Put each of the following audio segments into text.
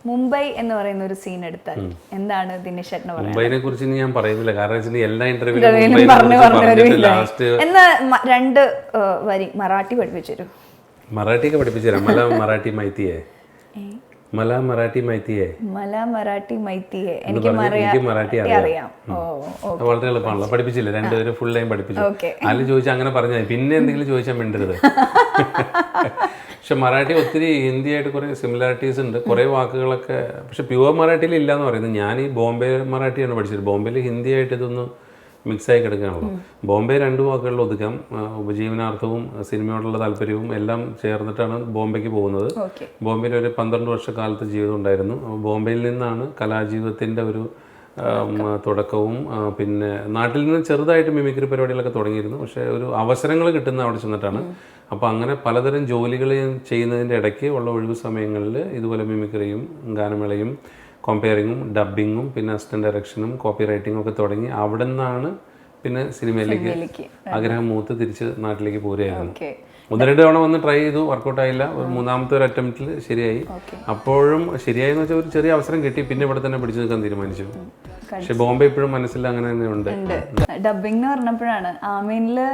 മുംബൈ എന്ന് പറയുന്ന ഒരു സീൻ എടുത്താൽ എന്താണ് ദിനേശ് ചേട്ടന് പറയുന്നത്? മുംബൈനെ കുറിച്ച് ഞാൻ പറയുന്നില്ല, കാരണം എല്ലാ ഇന്റർവ്യൂവിലും എന്നാ 2 വരി മറാഠി പഠിപ്പിച്ചു തരൂ. മറാഠിയൊക്കെ പഠിപ്പിച്ചു തരാം. മല മറാഠി മൈത്തിയേ, മല മറാഠി മൈത്തിയേ, മല മറാഠി മൈത്തിയേ. എനിക്ക് മറാഠി അറിയാം. വളരെ എളുപ്പമാണല്ലോ. പഠിപ്പിച്ചില്ല, 2 പേരും ഫുൾ ടൈം പഠിപ്പിച്ചു. അതിൽ ചോദിച്ചാൽ അങ്ങനെ പറഞ്ഞാൽ പിന്നെ എന്തെങ്കിലും ചോദിച്ചാൽ മിണ്ടരുത്. പക്ഷെ മറാഠി ഒത്തിരി ഹിന്ദിയായിട്ട് കുറേ സിമിലാരിറ്റീസ് ഉണ്ട്, കുറേ വാക്കുകളൊക്കെ. പക്ഷെ പ്യുവർ മറാഠിയിൽ ഇല്ല എന്ന് പറയുന്നത്. ഞാൻ ഈ ബോംബെ മറാഠിയാണ് പഠിച്ചത്. ബോംബെയിൽ ഹിന്ദിയായിട്ട് ഇതൊന്ന് മിക്സായി കിടക്കുകയാണല്ലോ. ബോംബെ 2 വാക്കുകളിൽ ഒതുക്കാം. ഉപജീവനാർത്ഥവും സിനിമയോടുള്ള താല്പര്യവും എല്ലാം ചേർന്നിട്ടാണ് ബോംബെക്ക് പോകുന്നത്. ബോംബെയിൽ ഒരു 12 വർഷക്കാലത്ത് ജീവിതം ഉണ്ടായിരുന്നു. ബോംബെയിൽ നിന്നാണ് കലാജീവിതത്തിൻ്റെ ഒരു തുടക്കവും. പിന്നെ നാട്ടിൽ നിന്ന് ചെറുതായിട്ട് മിമിക്രി പരിപാടികളൊക്കെ തുടങ്ങിയിരുന്നു. പക്ഷേ ഒരു അവസരങ്ങൾ കിട്ടുന്ന അവിടെ ചെന്നിട്ടാണ്. അപ്പോൾ അങ്ങനെ പലതരം ജോലികൾ ചെയ്യുന്നതിൻ്റെ ഇടയ്ക്ക് ഉള്ള ഒഴിവ് സമയങ്ങളിൽ ഇതുപോലെ മിമിക്രിയും ഗാനമേളയും കോമ്പയറിങ്ങും ഡബ്ബിങ്ങും പിന്നെ അസിസ്റ്റന്റ് ഡയറക്ഷനും കോപ്പി റൈറ്റിങ്ങും ഒക്കെ തുടങ്ങി. അവിടെ നിന്നാണ് പിന്നെ സിനിമയിലേക്ക് ആഗ്രഹം മൂത്ത് തിരിച്ച് നാട്ടിലേക്ക് പോരുകയായിരുന്നു. 1-2 തവണ വന്ന് ട്രൈ ചെയ്തു, വർക്കൗട്ടായില്ല. ഒരു 3ാമത്തെ ഒരു അറ്റംപ്റ്റിൽ ശരിയായി. അപ്പോഴും ശരിയായെന്ന് വെച്ചാൽ ഒരു ചെറിയ അവസരം കിട്ടി, പിന്നെ ഇവിടെ തന്നെ പിടിച്ചു നിൽക്കാൻ തീരുമാനിച്ചു. പക്ഷെ ബോംബെ ഇപ്പോഴും മനസ്സിൽ അങ്ങനെ തന്നെ ഉണ്ട്. ഡബിംഗ് പറഞ്ഞപ്പോഴാണ് ആമീനില്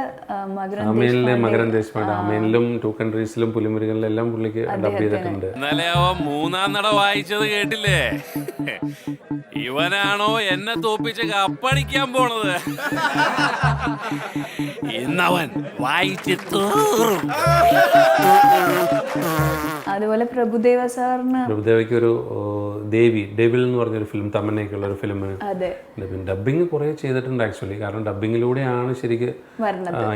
മകരൻ ദേശ്പാണ്ഡെ, ആമീനിലും 2 കൺട്രീസിലും പുലിമുരുകനിലും എല്ലാം പുള്ളിക്ക് ഡബ് ചെയ്തിട്ടുണ്ട്. ഇന്നലെ അവൻ 3-ാം നട വായിച്ചത് കേട്ടില്ലേ? ഇവനാണോ എന്നെ തോപ്പിച്ച് കപ്പടിക്കാൻ പോണത്? ഇന്നവൻ വായിച്ചു തീർക്കും. അതുപോലെ പ്രഭുദേവ സാറിന്, പ്രഭുദേവയ്ക്ക് ഒരു ദേവി ഡെവിൽ എന്ന് പറഞ്ഞൊരു ഫിലിം, തമന്നയ്ക്കുള്ള ഒരു ഫിലിം ഡബിങ് കുറേ ചെയ്തിട്ടുണ്ട് ആക്ച്വലി. കാരണം ഡബിങ്ങിലൂടെയാണ് ശരിക്ക്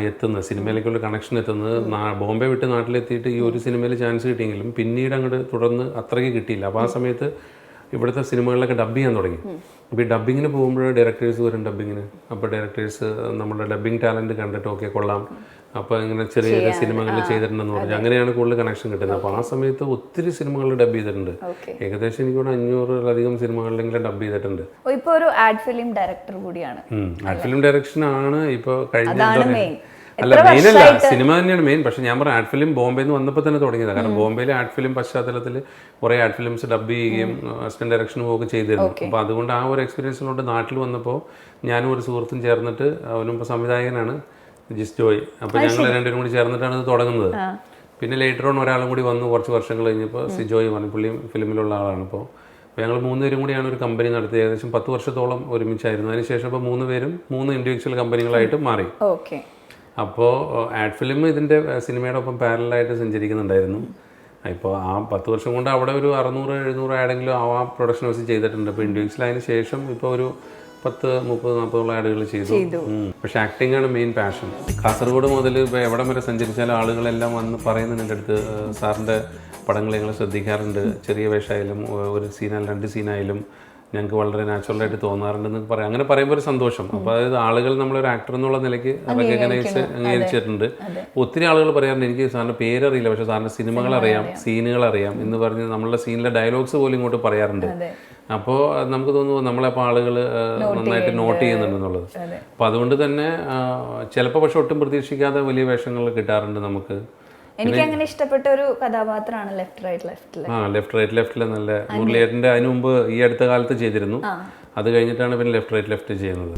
എത്തുന്നത്, സിനിമയിലേക്കുള്ള കണക്ഷൻ എത്തുന്നത്. ബോംബെ വിട്ട് നാട്ടിലെത്തിയിട്ട് ഈ ഒരു സിനിമയിൽ ചാൻസ് കിട്ടിയെങ്കിലും പിന്നീട് അങ്ങോട്ട് തുടർന്ന് അത്രയ്ക്ക് കിട്ടിയില്ല. അപ്പോൾ ആ സമയത്ത് ഇവിടുത്തെ സിനിമകളിലൊക്കെ ഡബ് ചെയ്യാൻ തുടങ്ങി. അപ്പോൾ ഈ ഡബ്ബിങ്ങിന് പോകുമ്പോൾ ഡയറക്ടേഴ്സ് വരും ഡബ്ബിങ്ങിന്. അപ്പോൾ ഡയറക്ടേഴ്സ് നമ്മുടെ ഡബ്ബിങ് ടാലൻറ്റ് കണ്ടിട്ട് ഓക്കെ കൊള്ളാം, അപ്പോൾ ഇങ്ങനെ ചെറിയ ചെറിയ സിനിമകളിൽ ചെയ്തിട്ടുണ്ടെന്ന് പറഞ്ഞു. അങ്ങനെയാണ് കൂടുതൽ കണക്ഷൻ കിട്ടുന്നത്. അപ്പോൾ ആ സമയത്ത് ഒത്തിരി സിനിമകളിൽ ഡബ് ചെയ്തിട്ടുണ്ട്. ഏകദേശം എനിക്കൂടെ 500-ലധികം സിനിമകളിലെങ്കിലും ഡബ് ചെയ്തിട്ടുണ്ട്. ഇപ്പോൾ ഒരു ആഡ് ഫിലിം ഡയറക്ടർ കൂടിയാണ്. ആഡ് ഫിലിം ഡയറക്ഷൻ ആണ് ഇപ്പോൾ കഴിഞ്ഞ അല്ല മെയിൻ അല്ല, സിനിമ തന്നെയാണ് മെയിൻ. പക്ഷെ ഞാൻ പറഞ്ഞ ആഡ് ഫിലിം ബോംബെയിൽ നിന്ന് വന്നപ്പോൾ തന്നെ തുടങ്ങിയതാണ്. കാരണം ബോംബെയിലെ ആഡ് ഫിലിം പശ്ചാത്തലത്തിൽ കുറേ ആഡ് ഫിലിംസ് ഡബ് ചെയ്യുകയും അസിസ്റ്റന്റ് ഡയറക്ഷനും ഒക്കെ ചെയ്തിരുന്നു. അപ്പോൾ അതുകൊണ്ട് ആ ഒരു എക്സ്പീരിയൻസിനോട് നാട്ടിൽ വന്നപ്പോൾ ഞാനും ഒരു സുഹൃത്തും ചേർന്നിട്ട്, അവനും ഇപ്പോൾ സംവിധായകനാണ് ജിസ് ജോയ്. അപ്പോൾ ഞങ്ങൾ 2 പേരും കൂടി ചേർന്നിട്ടാണ് ഇത് തുടങ്ങുന്നത്. പിന്നെ ലേറ്റർ ഓൺ ഒരാളും കൂടി വന്നു കുറച്ച് വർഷങ്ങൾ കഴിഞ്ഞപ്പോൾ, സിജോയ് പുള്ളിയും ഫിലിമിലുള്ള ആളാണ്. അപ്പോൾ ഞങ്ങൾ 3 പേരും കൂടിയാണ് ഒരു കമ്പനി നടത്തിയത്. ഏകദേശം 10 വർഷത്തോളം ഒരുമിച്ചായിരുന്നു. അതിനുശേഷം ഇപ്പോൾ 3 പേരും 3 ഇൻഡിവിജ്വൽ കമ്പനികളായിട്ട് മാറി. അപ്പോൾ ആഡ് ഫിലിം ഇതിൻ്റെ സിനിമയുടെ ഒപ്പം പാരലായിട്ട് സഞ്ചരിക്കുന്നുണ്ടായിരുന്നു. ഇപ്പോൾ ആ 10 വർഷം കൊണ്ട് അവിടെ ഒരു 600-700 ആഡെങ്കിലും ആ പ്രൊഡക്ഷൻ ഹൗസിൽ ചെയ്തിട്ടുണ്ട്. ഇപ്പോൾ ഇൻഡിവിജ്വൽ അതിന് ശേഷം ഇപ്പോൾ ഒരു 10-30-40 ആഡുകൾ ചെയ്തു. പക്ഷെ ആക്ടിംഗ് ആണ് മെയിൻ പാഷൻ. കാസർഗോഡ് മുതൽ ഇപ്പോൾ എവിടം വരെ സഞ്ചരിച്ചാലും ആളുകളെല്ലാം വന്ന് പറയുന്നുണ്ട് എൻ്റെ അടുത്ത്, സാറിൻ്റെ പടങ്ങൾ ഞങ്ങൾ ശ്രദ്ധിക്കാറുണ്ട്. ചെറിയ വേഷമായാലും ഒരു സീനായാലും 2 സീനായാലും ഞങ്ങൾക്ക് വളരെ നാച്ചുറലായിട്ട് തോന്നാറുണ്ടെന്ന് പറയാം. അങ്ങനെ പറയുമ്പോൾ ഒരു സന്തോഷം. അപ്പോൾ അതായത് ആളുകൾ നമ്മളൊരു ആക്ടർ എന്നുള്ള നിലയ്ക്ക് അംഗീകരിച്ചിട്ടുണ്ട്. ഒത്തിരി ആളുകൾ പറയാറുണ്ട് എനിക്ക് സാറിൻ്റെ പേരറിയില്ല, പക്ഷേ സാറിൻ്റെ സിനിമകൾ അറിയാം, സീനുകൾ അറിയാം എന്ന് പറഞ്ഞ് നമ്മളുടെ സീനിലെ ഡയലോഗ്സ് പോലും ഇങ്ങോട്ട് പറയാറുണ്ട്. അപ്പോൾ നമുക്ക് തോന്നുന്നു നമ്മളപ്പോൾ ആളുകൾ നന്നായിട്ട് നോട്ട് ചെയ്യുന്നുണ്ടെന്നുള്ളത്. അപ്പോൾ അതുകൊണ്ട് തന്നെ ചിലപ്പോൾ പക്ഷെ ഒട്ടും പ്രതീക്ഷിക്കാതെ വലിയ വേഷങ്ങൾ കിട്ടാറുണ്ട് നമുക്ക്. എനിക്ക് അങ്ങനെ ഇഷ്ടപ്പെട്ട ഒരു കഥാപാത്രമാണ് ലെഫ്റ്റ് റൈറ്റ് ലെഫ്റ്റിലെ നല്ല മുരളിയേട്ടൻ്റെ അതിനു മുമ്പ് ഈ അടുത്ത കാലത്ത് ചെയ്തിരുന്നു. അത് കഴിഞ്ഞിട്ടാണ് പിന്നെ ലെഫ്റ്റ് റൈറ്റ് ലെഫ്റ്റ് ചെയ്യുന്നത്.